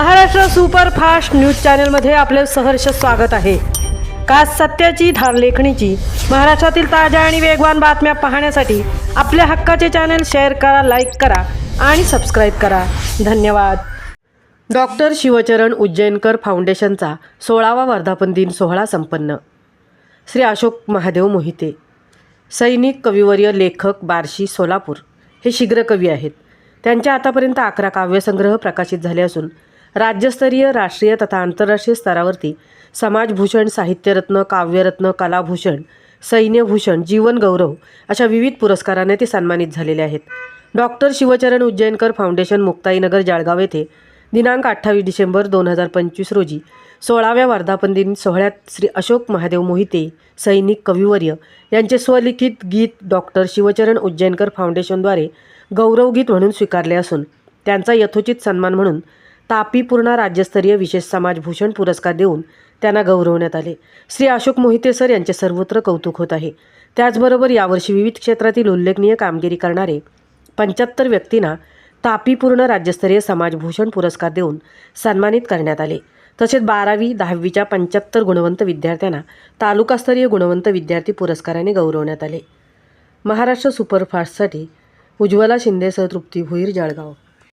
Maharashtra superfast news चॅनलमध्ये आपले सहर्ष स्वागत आहे। का सत्याची धार लेखणीची महाराष्ट्रातील ताज्या आणि वेगवान बातम्या पाहण्यासाठी आपल्या हक्काचे चॅनल शेअर करा, लाईक करा आणि सबस्क्राईब करा। धन्यवाद। डॉक्टर शिवचरण उज्जैनकर फाउंडेशनचा 16वा वर्धापन दिन सोहळा संपन्न। श्री अशोक महादेव मोहिते, सैनिक, कविवर्य, लेखक, बार्शी, सोलापूर हे शीघ्र कवी आहेत। त्यांच्या आतापर्यंत 11 काव्यसंग्रह प्रकाशित झाले असून राज्यस्तरीय, राष्ट्रीय तथा आंतरराष्ट्रीय स्तरावरती समाजभूषण, साहित्यरत्न, काव्यरत्न, कलाभूषण, सैन्यभूषण, जीवन गौरव अशा विविध पुरस्काराने ते सन्मानित झालेले आहेत। डॉक्टर शिवचरण उज्जैनकर फाउंडेशन, मुक्ताईनगर, जळगाव येथे दिनांक 28 डिसेंबर 2025 रोजी 16व्या वर्धापन दिन सोहळ्यात श्री अशोक महादेव मोहिते, सैनिक, कविवर्य यांचे स्वलिखित गीत डॉक्टर शिवचरण उज्जैनकर फाउंडेशनद्वारे गौरवगीत म्हणून स्वीकारले असून त्यांचा यथोचित सन्मान म्हणून तापीपूर्णा राज्यस्तरीय विशेष समाजभूषण पुरस्कार देऊन त्यांना गौरवण्यात आले। श्री अशोक मोहिते सर यांचे सर्वत्र कौतुक होत आहे। त्याचबरोबर यावर्षी विविध क्षेत्रातील उल्लेखनीय कामगिरी करणारे 75 व्यक्तींना तापीपूर्ण राज्यस्तरीय समाजभूषण पुरस्कार देऊन सन्मानित करण्यात आले। तसेच 12वी 10वीच्या 75 गुणवंत विद्यार्थ्यांना तालुकास्तरीय गुणवंत विद्यार्थी पुरस्काराने गौरवण्यात आले। महाराष्ट्र सुपरफास्टसाठी उज्ज्वला शिंदेसह तृप्ती भोईर, जळगाव।